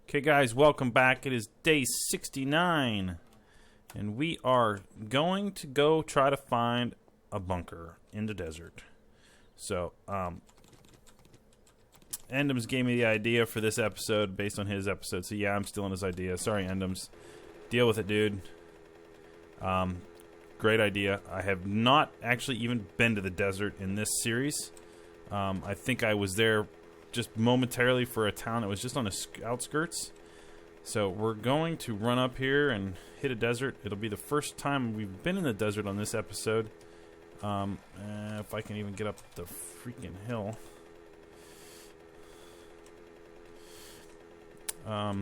Okay, guys, welcome back. It is day 69, and we are going to go try to find a bunker in the desert. So, Endums gave me the idea for this episode based on his episode. So, yeah, I'm stealing his idea. Sorry, Endums. Deal with it, dude. Great idea. I have not actually even been to the desert in this series. I think I was there just momentarily for a town that was just on the outskirts. So we're going to run up here and hit a desert. It'll be the first time we've been in the desert on this episode. If I can even get up the freaking hill. I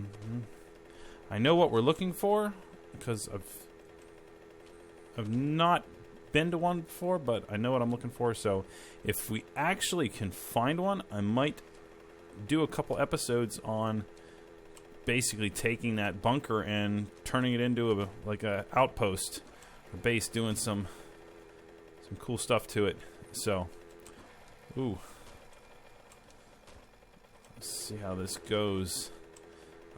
know what we're looking for because I've not been to one before, but I know what I'm looking for. So if we actually can find one, I might do a couple episodes on basically taking that bunker and turning it into a outpost or base, doing some cool stuff to it. So, ooh, let's see how this goes.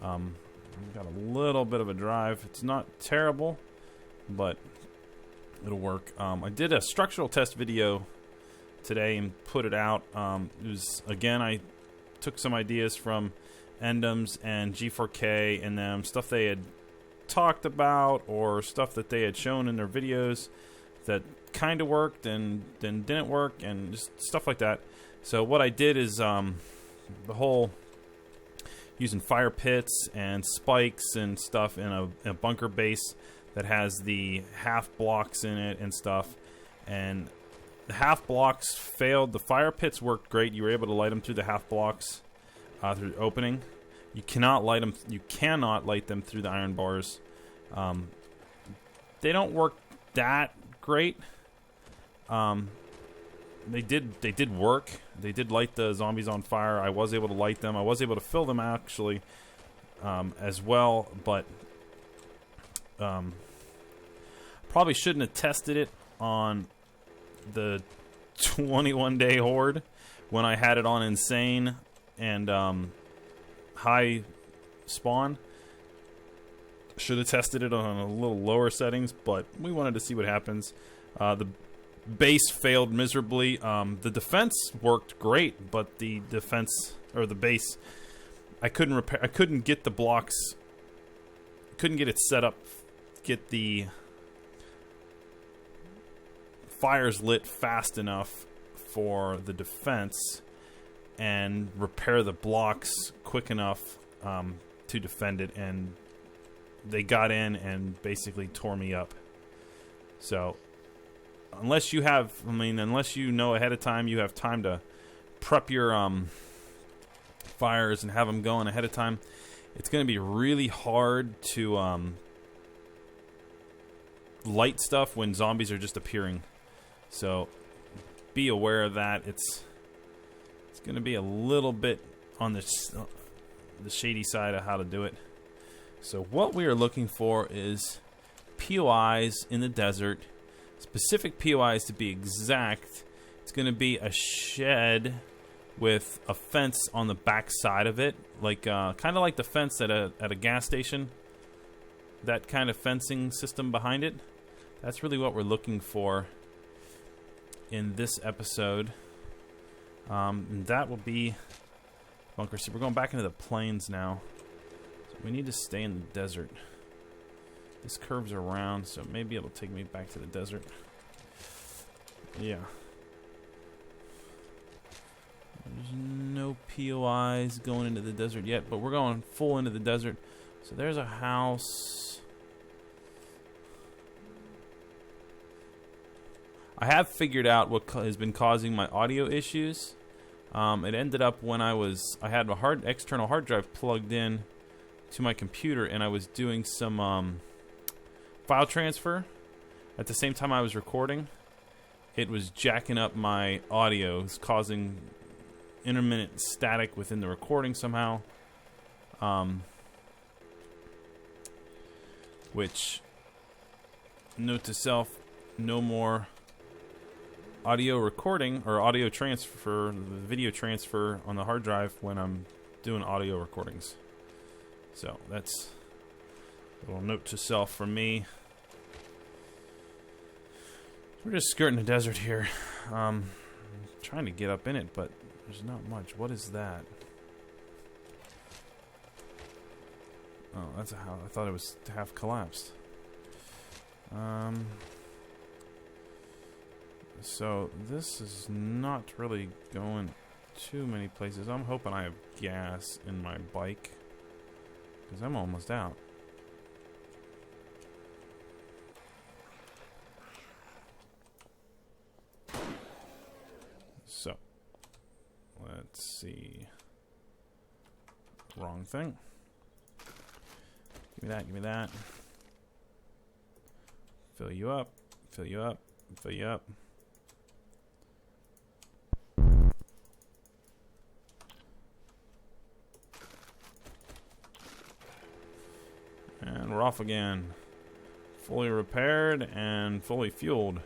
We've got a little bit of a drive. It's not terrible, but it'll work. I did a structural test video today and put it out. It was, again, I took some ideas from Endums and G4K and them, stuff they had talked about or stuff that they had shown in their videos that kind of worked and then didn't work and just stuff like that. So what I did is the whole using fire pits and spikes and stuff in a bunker base that has the half blocks in it and stuff, and the half blocks failed. The fire pits worked great. You were able to light them through the half blocks through the opening. You cannot light them. You cannot light them through the iron bars. They don't work that great. They did work. They did light the zombies on fire. I was able to light them. I was able to fill them actually as well, but probably shouldn't have tested it on the 21-day horde when I had it on insane and high spawn. Should have tested it on a little lower settings, but we wanted to see what happens. The base failed miserably. The defense worked great, but the defense or the base, I couldn't repair. I couldn't get the blocks. Couldn't get it set up. Get the fires lit fast enough for the defense and repair the blocks quick enough to defend it, and they got in and basically tore me up. So unless you know ahead of time, you have time to prep your fires and have them going ahead of time, it's going to be really hard to light stuff when zombies are just appearing. So be aware of that. It's going to be a little bit on the shady side of how to do it. So what we are looking for is POIs in the desert, specific POIs to be exact. It's going to be a shed with a fence on the back side of it, like kind of like the fence at a gas station. That kind of fencing system behind it. That's really what we're looking for in this episode. And that will be bunker. See, we're going back into the plains now. So we need to stay in the desert. This curves around, so maybe it'll take me back to the desert. Yeah. There's no POIs going into the desert yet, but we're going full into the desert. So there's a house. I have figured out what has been causing my audio issues. It ended up when I had a external hard drive plugged in to my computer, and I was doing some file transfer at the same time I was recording. It was jacking up my audio. It was causing intermittent static within the recording somehow. Which, note to self, no more audio recording or audio transfer, video transfer on the hard drive when I'm doing audio recordings. So that's a little note to self from me. We're just skirting the desert here. Trying to get up in it, but there's not much. What is that? Oh, that's a house. I thought it was half collapsed. So this is not really going too many places. I'm hoping I have gas in my bike, because I'm almost out. So, let's see. Wrong thing. Give me that, give me that. Fill you up, fill you up, fill you up. And we're off again. Fully repaired and fully fueled.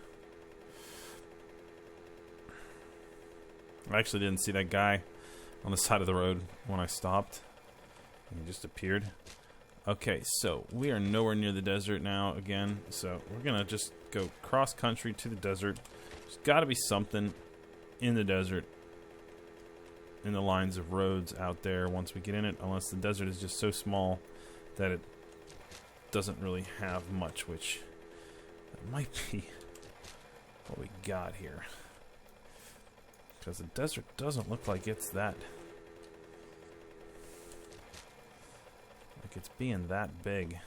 I actually didn't see that guy on the side of the road when I stopped. He just appeared. Okay, so we are nowhere near the desert now again. So we're gonna just go cross country to the desert. There's gotta be something in the desert, in the lines of roads out there once we get in it, unless the desert is just so small that it doesn't really have much, which might be what we got here. Because the desert doesn't look like it's that, like it's being that big.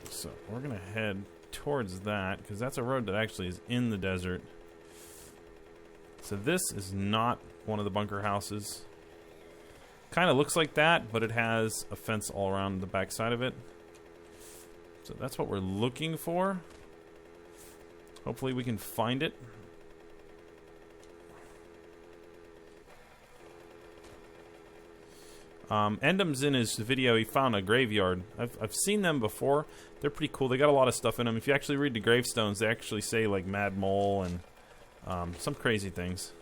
So we're gonna head towards that, because that's a road that actually is in the desert. So this is not one of the bunker houses. Kind of looks like that, but it has a fence all around the back side of it. So that's what we're looking for. Hopefully we can find it. Endem's in his video, he found a graveyard. I've seen them before. They're pretty cool. They got a lot of stuff in them. If you actually read the gravestones, they actually say like Mad Mole and some crazy things.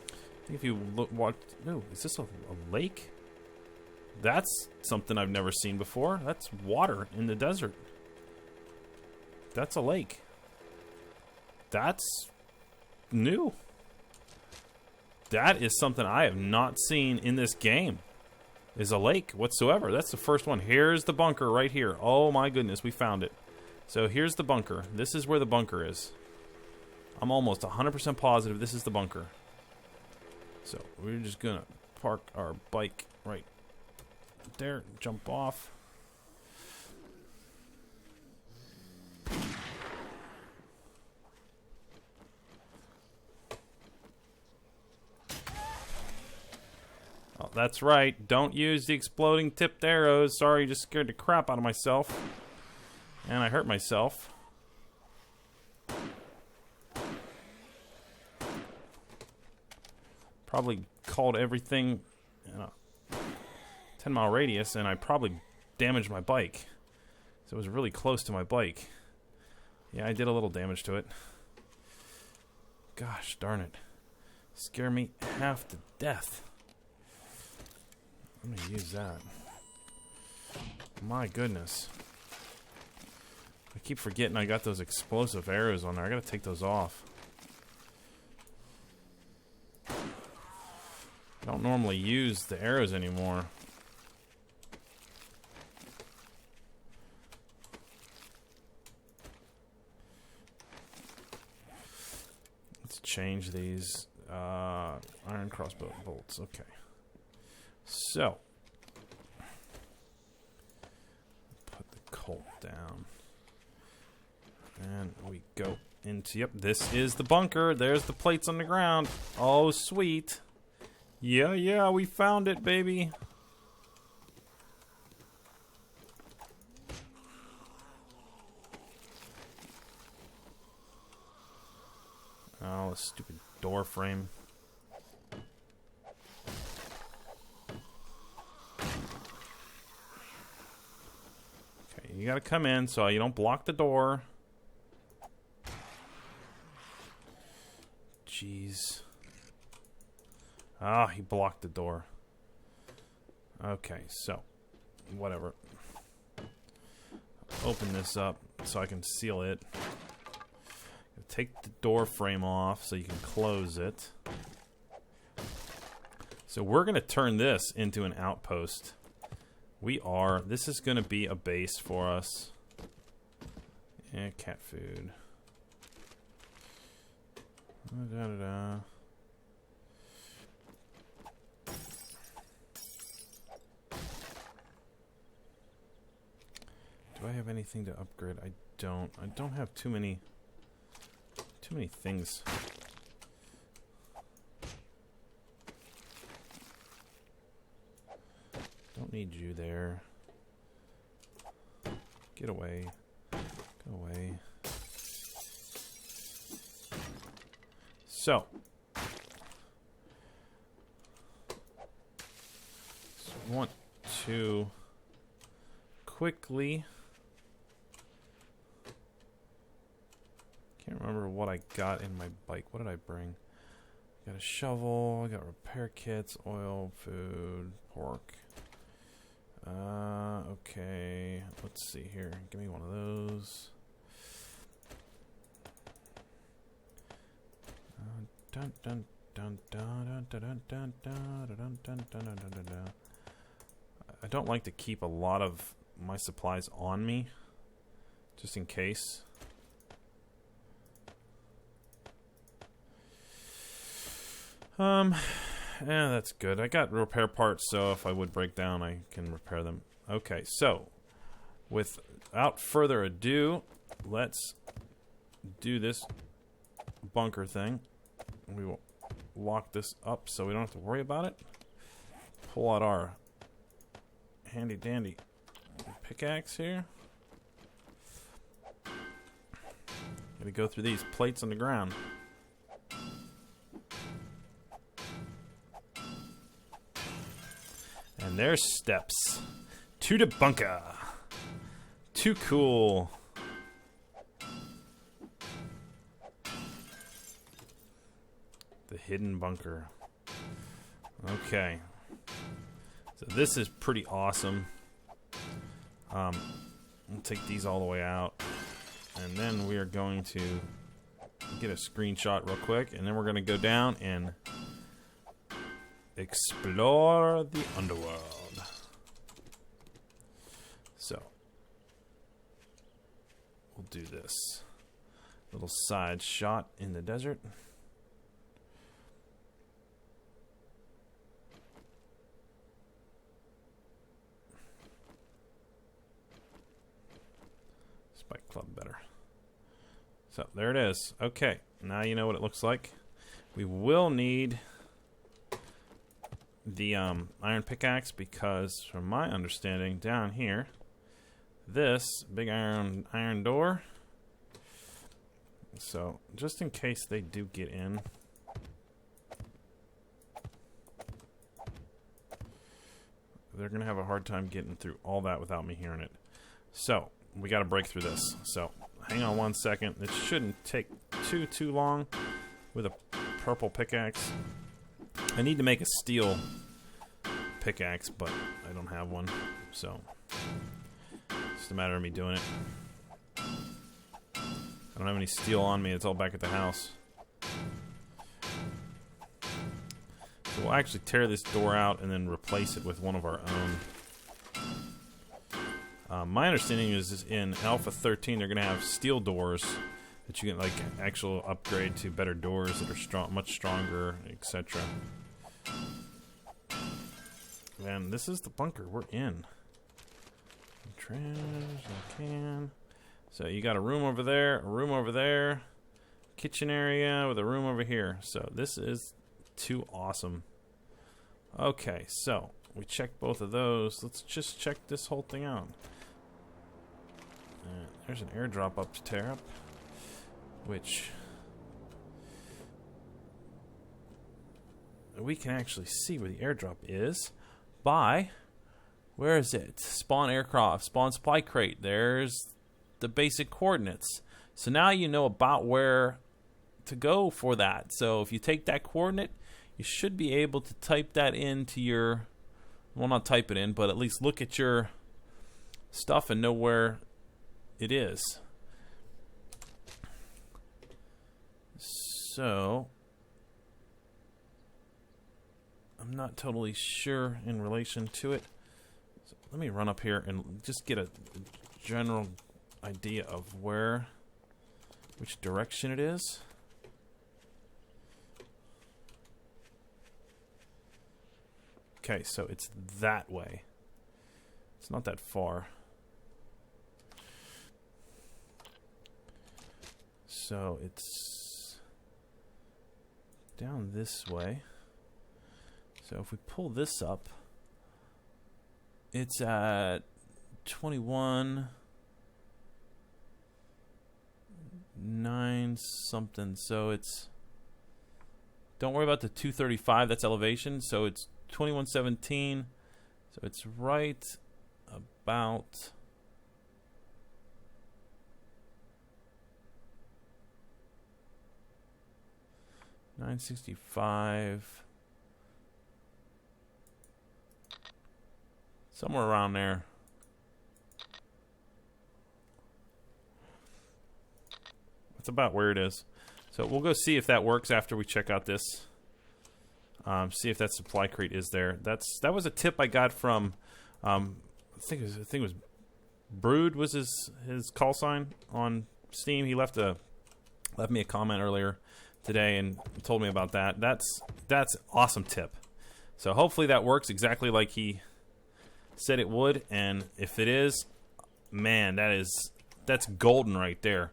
I think if you look, watch, no, is this a lake? That's something I've never seen before. That's water in the desert. That's a lake. That's new. That is something I have not seen in this game. Is a lake whatsoever. That's the first one. Here's the bunker right here. Oh my goodness, we found it. So here's the bunker. This is where the bunker is. I'm almost 100% positive this is the bunker. So we're just gonna park our bike right there, jump off. Oh, that's right. Don't use the exploding tipped arrows. Sorry, just scared the crap out of myself. And I hurt myself. Probably called everything in a 10-mile radius, and I probably damaged my bike. So it was really close to my bike. Yeah, I did a little damage to it. Gosh darn it. Scare me half to death. I'm gonna use that. My goodness. I keep forgetting I got those explosive arrows on there. I gotta take those off. I don't normally use the arrows anymore. Let's change these iron crossbow bolts. Okay. So, put the Colt down. And we go into, yep, this is the bunker. There's the plates on the ground. Oh, sweet. Yeah, we found it, baby. Oh, a stupid door frame. Okay, you gotta come in so you don't block the door. he blocked the door. Okay, so whatever. Open this up so I can seal it. Take the door frame off so you can close it. So we're going to turn this into an outpost. This is going to be a base for us. Yeah, cat food. Da-da-da. Do I have anything to upgrade? I don't. I don't have too many things. Don't need you there. Get away. Go away. So. I want to quickly. Can't remember what I got in my bike. What did I bring? I got a shovel. I got repair kits, oil, food, pork. Okay. Let's see here. Give me one of those. Dun dun dun dun dun dun dun dun dun dun dun dun dun. I don't like to keep a lot of my supplies on me, just in case. Yeah, that's good. I got repair parts, so if I would break down, I can repair them. Okay, so without further ado, let's do this bunker thing. We will lock this up so we don't have to worry about it. Pull out our handy dandy pickaxe here. Gotta go through these plates on the ground. And there's steps to the bunker. Too cool. The hidden bunker. Okay. So this is pretty awesome. We'll take these all the way out. And then we are going to get a screenshot real quick. And then we're going to go down and explore the underworld. So we'll do this little side shot in the desert. Spike Club better. So there it is. Okay, now you know what it looks like. We will need the iron pickaxe because, from my understanding, down here, this big iron door. So just in case they do get in, they're gonna have a hard time getting through all that without me hearing it. So we got to break through this. So hang on 1 second. It shouldn't take too long with a purple pickaxe. I need to make a steel pickaxe, but I don't have one, so it's just a matter of me doing it. I don't have any steel on me. It's all back at the house. So we'll actually tear this door out and then replace it with one of our own. My understanding is in Alpha 13 they're going to have steel doors that you can like actual upgrade to better doors that are much stronger, etc. Man, this is the bunker we're in. Trash, I can. So you got a room over there, kitchen area with a room over here. So this is too awesome. Okay, so we checked both of those. Let's just check this whole thing out. There's an airdrop up to tear up, which we can actually see where the airdrop is by, where is it? Spawn aircraft, spawn supply crate. There's the basic coordinates. So now you know about where to go for that. So if you take that coordinate, you should be able to type that into your, well, not type it in, but at least look at your stuff and know where it is. So I'm not totally sure in relation to it. So let me run up here and just get a general idea of which direction it is. Okay, so it's that way. It's not that far. So it's down this way. So if we pull this up, it's at 21.9 something. So it's, don't worry about the 235, that's elevation. So it's 2117. So it's right about 965. Somewhere around there. That's about where it is. So we'll go see if that works after we check out this. See if that supply crate is there. That was a tip I got from I think it was Brood was his call sign on Steam. He left me a comment earlier today and told me about that. That's an awesome tip. So hopefully that works exactly like he said it would, and if it is, man, that's golden right there.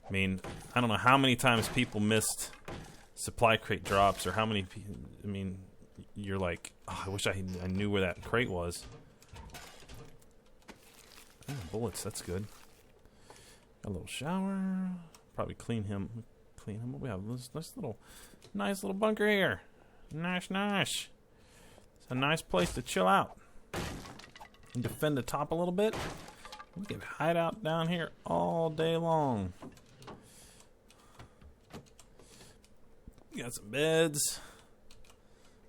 I mean, I don't know how many times people missed supply crate drops, or how many. I mean, you're like, oh, I wish I knew where that crate was. Oh, bullets, that's good. A little shower. Probably clean him. What we have? This nice little bunker here. Nice. It's a nice place to chill out and defend the top a little bit. We can hide out down here all day long. Got some beds.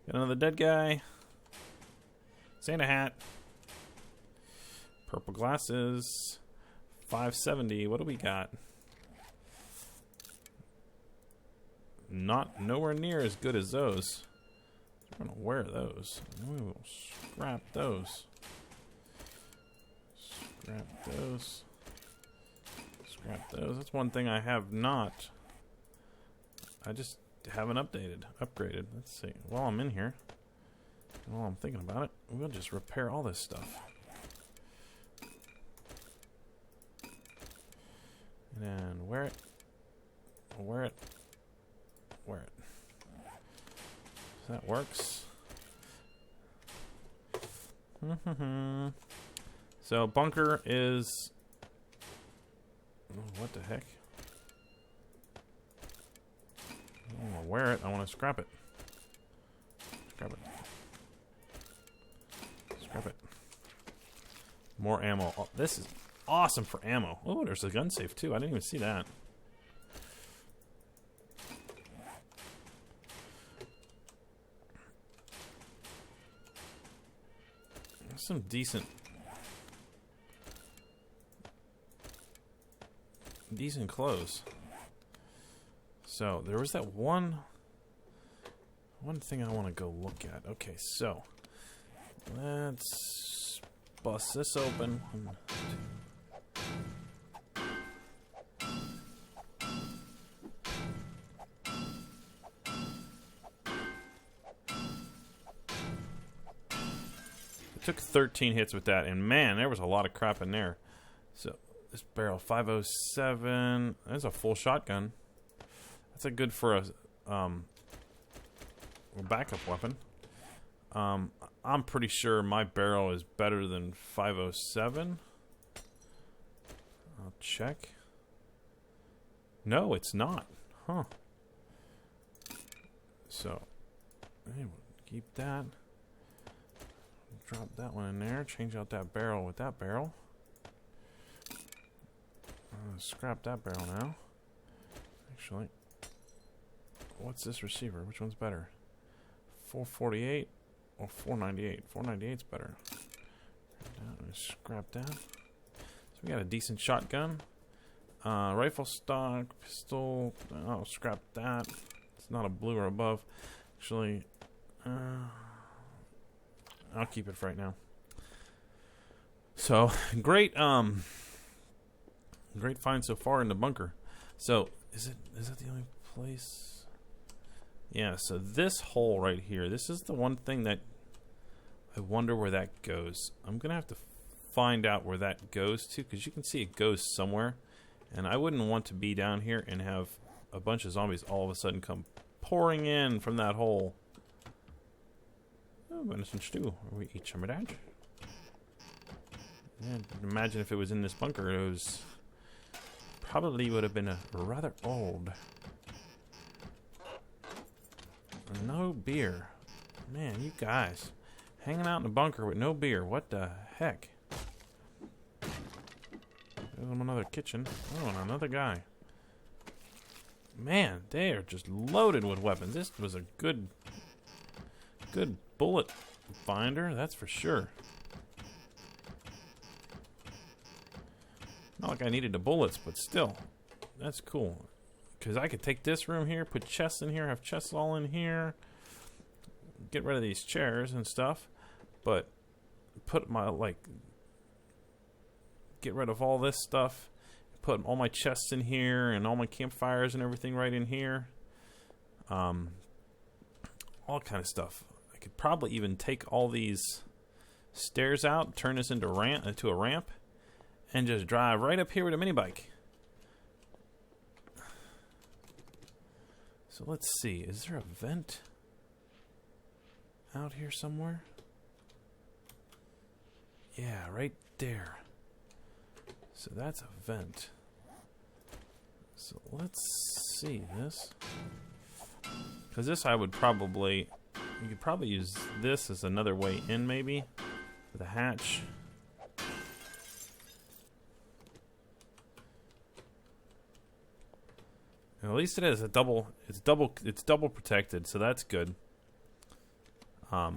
Got another dead guy. Santa hat. Purple glasses. 570. What do we got? Nowhere near as good as those. I'm gonna wear those. We will scrap those. Scrap those. That's one thing I have not. I just haven't upgraded. Let's see. While I'm in here, while I'm thinking about it, we'll just repair all this stuff. And then wear it. So that works. So bunker is, oh, what the heck? I don't want to wear it. I want to scrap it. Scrap it. More ammo. Oh, this is awesome for ammo. Oh, there's a gun safe too. I didn't even see that. Some decent clothes. So there was that one thing I want to go look at. Okay, so let's bust this open. Took 13 hits with that, and man, there was a lot of crap in there. So this barrel, 507. That's a full shotgun. That's a good for a backup weapon. I'm pretty sure my barrel is better than 507. I'll check. No, it's not. Huh. So anyway, keep that. Drop that one in there. Change out that barrel with that barrel. Scrap that barrel now. Actually, what's this receiver? Which one's better? 448 or 498. 498's better. Scrap that. So we got a decent shotgun. Rifle stock, pistol. Oh, scrap that. It's not a blue or above. Actually, I'll keep it for right now. So great, great find so far in the bunker. So is that the only place? Yeah. So this hole right here. This is the one thing that I wonder where that goes. I'm gonna have to find out where that goes to, because you can see it goes somewhere, and I wouldn't want to be down here and have a bunch of zombies all of a sudden come pouring in from that hole. Oh, venison stew. We eat some of that. Yeah, imagine if it was in this bunker. It was probably would have been a rather old. No beer. Man, you guys hanging out in the bunker with no beer. What the heck? There's another kitchen. Oh, and another guy. Man, they are just loaded with weapons. This was a good bullet finder, that's for sure. Not like I needed the bullets, but still, that's cool. Because I could take this room here, put chests in here, have chests all in here, get rid of these chairs and stuff, but put my, get rid of all this stuff, put all my chests in here, and all my campfires and everything right in here. All kind of stuff. I could probably even take all these stairs out, turn this into a ramp, and just drive right up here with a mini bike. So let's see, is there a vent out here somewhere? Yeah, right there. So that's a vent. So let's see this. Because this I would probably, you could probably use this as another way in maybe, with a hatch. And at least it is a double, it's double protected, so that's good. So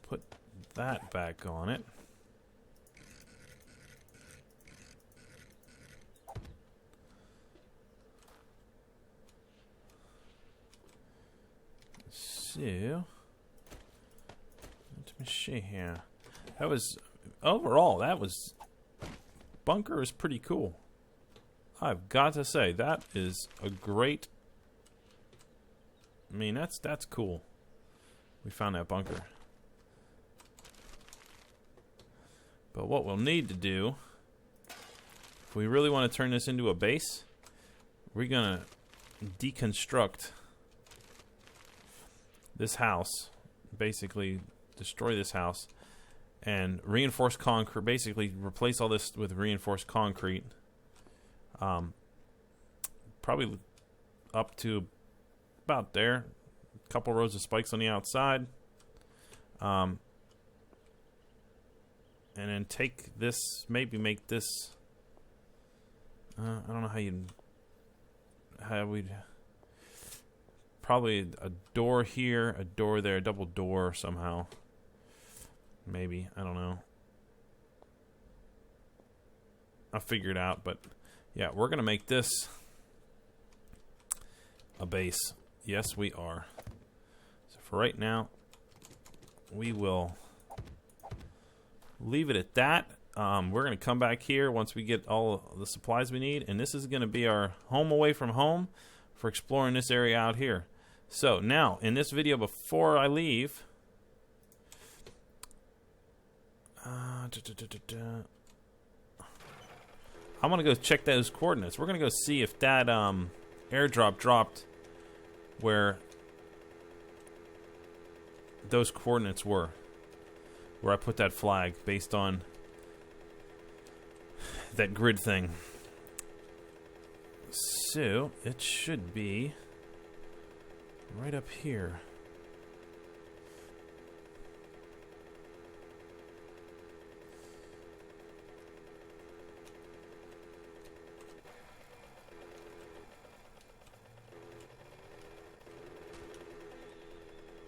put that back on it. So let me see here. That was overall, that was bunker is pretty cool. I've got to say, that is a great, I mean, that's cool. We found that bunker. But what we'll need to do, if we really want to turn this into a base, we're gonna deconstruct this house, basically destroy this house, and reinforce concrete, basically replace all this with reinforced concrete. Probably up to about there. A couple rows of spikes on the outside. And then take this, maybe make this, I don't know how we'd, probably a door here, a door there, a double door somehow. Maybe, I don't know. I'll figure it out, but yeah, we're going to make this a base. Yes, we are. So for right now, we will leave it at that. We're going to come back here once we get all the supplies we need, and this is going to be our home away from home for exploring this area out here. So now, in this video, before I leave, I'm going to go check those coordinates. We're going to go see if that airdrop dropped where those coordinates were, where I put that flag based on that grid thing. So it should be right up here.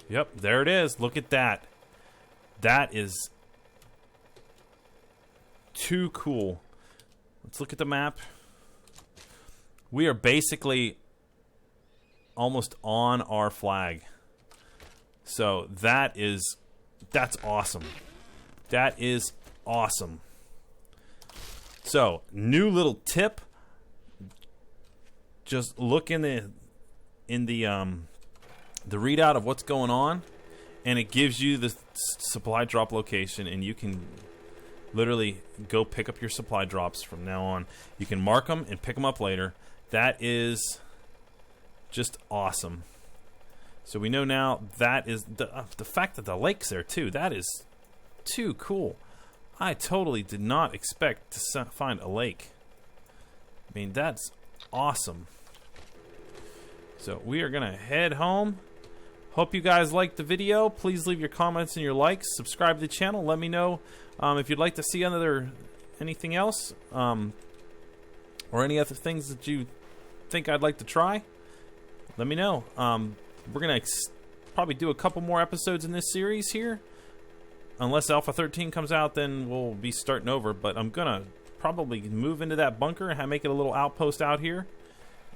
Yep, there it is. Look at that. That is too cool. Let's look at the map. We are basically almost on our flag. So that's awesome. That is awesome. So, new little tip. Just look in the readout of what's going on, and it gives you the supply drop location, and you can literally go pick up your supply drops from now on. You can mark them and pick them up later. That is just awesome. So we know now that is the fact that the lake's there too. That is too cool. I totally did not expect to find a lake. I mean, that's awesome. So we are gonna head home. Hope you guys liked the video. Please leave your comments and your likes. Subscribe to the channel. Let me know if you'd like to see anything else, or any other things that you think I'd like to try. Let me know. We're gonna probably do a couple more episodes in this series here. Unless Alpha 13 comes out, then we'll be starting over. But I'm gonna probably move into that bunker and make it a little outpost out here,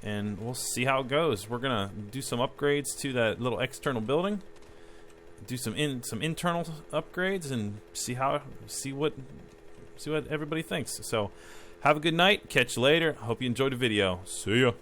and we'll see how it goes. We're gonna do some upgrades to that little external building, do some internal upgrades, and see what everybody thinks. So, have a good night. Catch you later. Hope you enjoyed the video. See ya.